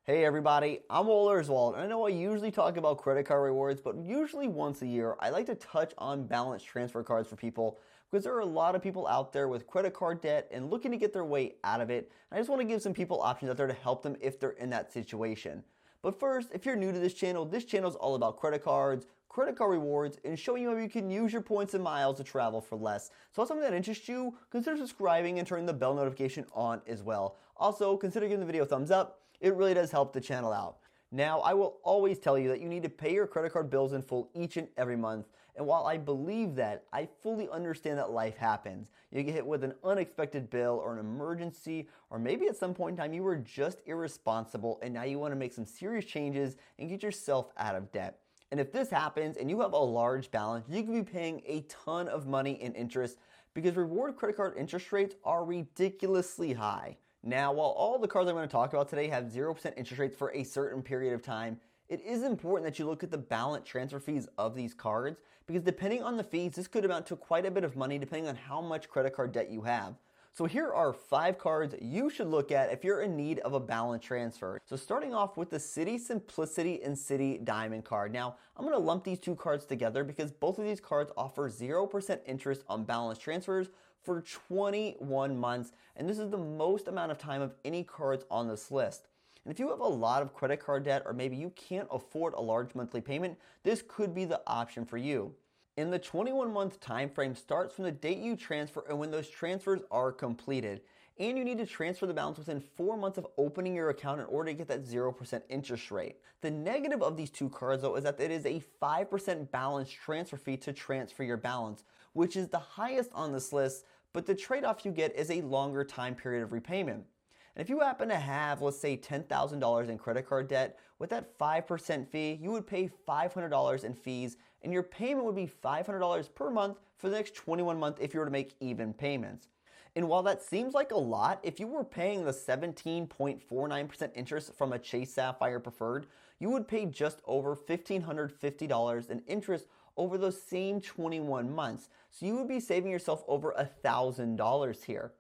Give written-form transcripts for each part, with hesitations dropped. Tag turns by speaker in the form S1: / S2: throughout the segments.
S1: Hey everybody, I'm Oswald, and I know I usually talk about credit card rewards, but usually once a year, I like to touch on balance transfer cards for people because there are a lot of people out there with credit card debt and looking to get their way out of it. And I just want to give some people options out there to help them if they're in that situation. But first, if you're new to this channel is all about credit cards, credit card rewards, and showing you how you can use your points and miles to travel for less. So if that's something that interests you, consider subscribing and turning the bell notification on as well. Also, consider giving the video a thumbs up. It really does help the channel out. Now, I will always tell you that you need to pay your credit card bills in full each and every month. And while I believe that, I fully understand that life happens. You get hit with an unexpected bill or an emergency, or maybe at some point in time you were just irresponsible and now you want to make some serious changes and get yourself out of debt. And if this happens and you have a large balance, you can be paying a ton of money in interest because reward credit card interest rates are ridiculously high. Now, while all the cards I'm going to talk about today have 0% interest rates for a certain period of time, it is important that you look at the balance transfer fees of these cards because depending on the fees, this could amount to quite a bit of money depending on how much credit card debt you have. So here are 5 cards you should look at if you're in need of a balance transfer. So starting off with the Citi Simplicity and Citi Diamond card. Now, I'm going to lump these two cards together because both of these cards offer 0% interest on balance transfers for 21 months, and this is the most amount of time of any cards on this list. And if you have a lot of credit card debt or maybe you can't afford a large monthly payment, this could be the option for you. And the 21-month time frame starts from the date you transfer and when those transfers are completed. And you need to transfer the balance within 4 months of opening your account in order to get that 0% interest rate. The negative of these two cards though is that it is a 5% balance transfer fee to transfer your balance, which is the highest on this list, but the trade-off you get is a longer time period of repayment. And if you happen to have, let's say, $10,000 in credit card debt, with that 5% fee, you would pay $500 in fees, and your payment would be $500 per month for the next 21 months if you were to make even payments. And while that seems like a lot, if you were paying the 17.49% interest from a Chase Sapphire Preferred, you would pay just over $1,550 in interest over those same 21 months. So you would be saving yourself over $1,000 here.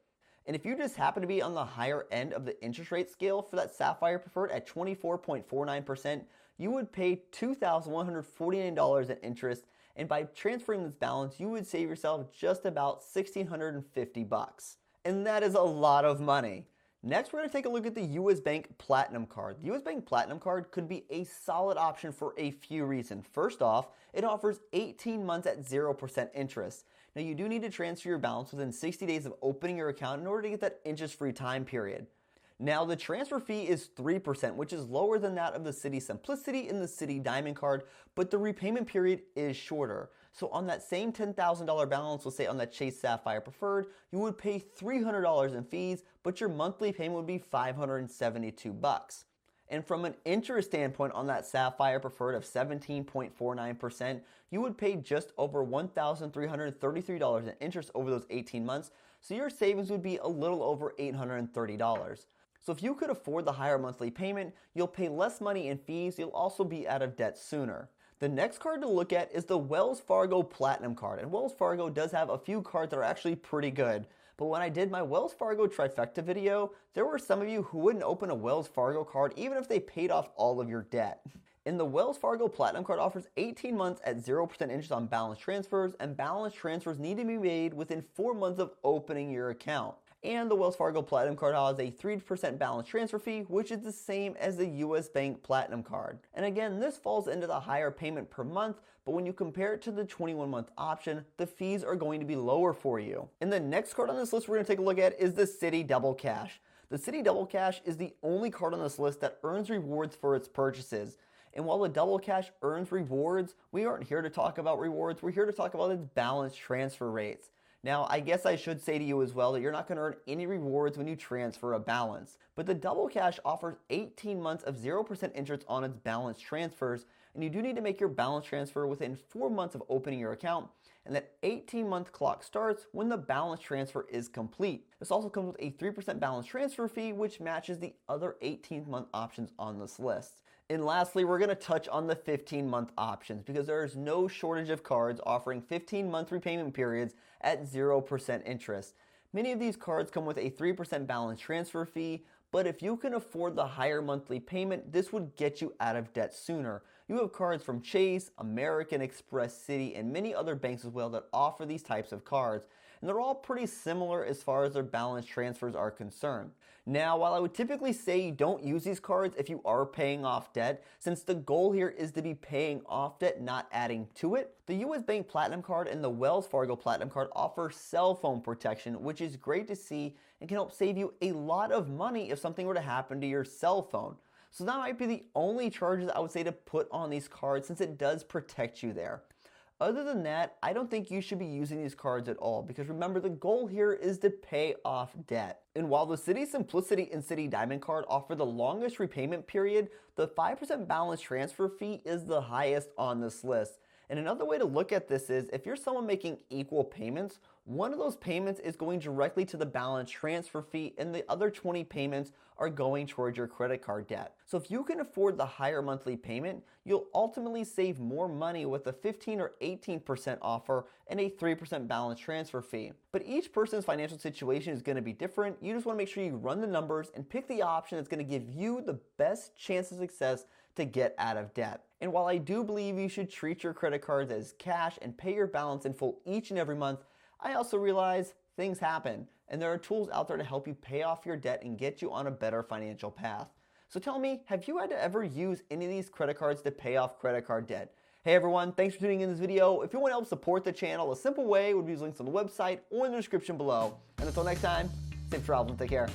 S1: And if you just happen to be on the higher end of the interest rate scale for that Sapphire Preferred at 24.49%, you would pay $2,149 in interest, and by transferring this balance, you would save yourself just about $1,650. And that is a lot of money. Next, we're going to take a look at the US Bank Platinum Card. The US Bank Platinum Card could be a solid option for a few reasons. First off, it offers 18 months at 0% interest. Now, you do need to transfer your balance within 60 days of opening your account in order to get that interest-free time period. Now, the transfer fee is 3%, which is lower than that of the Citi Simplicity and the Citi Diamond card, but the repayment period is shorter. So on that same $10,000 balance, let's say on that Chase Sapphire Preferred, you would pay $300 in fees, but your monthly payment would be $572. And from an interest standpoint on that Sapphire Preferred of 17.49%, you would pay just over $1,333 in interest over those 18 months, so your savings would be a little over $830. So if you could afford the higher monthly payment, you'll pay less money in fees, you'll also be out of debt sooner. The next card to look at is the Wells Fargo Platinum Card, and Wells Fargo does have a few cards that are actually pretty good. But when I did my Wells Fargo trifecta video, there were some of you who wouldn't open a Wells Fargo card even if they paid off all of your debt. And the Wells Fargo Platinum Card offers 18 months at 0% interest on balance transfers, and balance transfers need to be made within 4 months of opening your account. And the Wells Fargo Platinum Card has a 3% balance transfer fee, which is the same as the US Bank Platinum Card. And again, this falls into the higher payment per month, but when you compare it to the 21-month option, the fees are going to be lower for you. And the next card on this list we're going to take a look at is the Citi Double Cash. The Citi Double Cash is the only card on this list that earns rewards for its purchases. And while the Double Cash earns rewards, we aren't here to talk about rewards, we're here to talk about its balance transfer rates. Now, I guess I should say to you as well that you're not going to earn any rewards when you transfer a balance. But the Double Cash offers 18 months of 0% interest on its balance transfers, and you do need to make your balance transfer within 4 months of opening your account, and that 18-month clock starts when the balance transfer is complete. This also comes with a 3% balance transfer fee, which matches the other 18-month options on this list. And lastly, we're going to touch on the 15-month options because there is no shortage of cards offering 15-month repayment periods at 0% interest. Many of these cards come with a 3% balance transfer fee, But if you can afford the higher monthly payment, this would get you out of debt sooner. You have cards from Chase, American Express, Citi, and many other banks as well that offer these types of cards. And they're all pretty similar as far as their balance transfers are concerned. Now, while I would typically say you don't use these cards if you are paying off debt, since the goal here is to be paying off debt, not adding to it, the US Bank Platinum Card and the Wells Fargo Platinum Card offer cell phone protection, which is great to see and can help save you a lot of money if something were to happen to your cell phone. So that might be the only charges I would say to put on these cards, since it does protect you there. Other than that, I don't think you should be using these cards at all, because remember, the goal here is to pay off debt. And while the Citi Simplicity and Citi Diamond Card offer the longest repayment period, the 5% balance transfer fee is the highest on this list. And another way to look at this is, if you're someone making equal payments, one of those payments is going directly to the balance transfer fee and the other 20 payments are going towards your credit card debt. So if you can afford the higher monthly payment, you'll ultimately save more money with a 15 or 18% offer and a 3% balance transfer fee. But each person's financial situation is going to be different. You just want to make sure you run the numbers and pick the option that's going to give you the best chance of success to get out of debt. And while I do believe you should treat your credit cards as cash and pay your balance in full each and every month, I also realize things happen and there are tools out there to help you pay off your debt and get you on a better financial path. So tell me, have you had to ever use any of these credit cards to pay off credit card debt? Hey everyone, thanks for tuning in this video. If you want to help support the channel, a simple way would be using links on the website or in the description below. And until next time, safe travels and take care.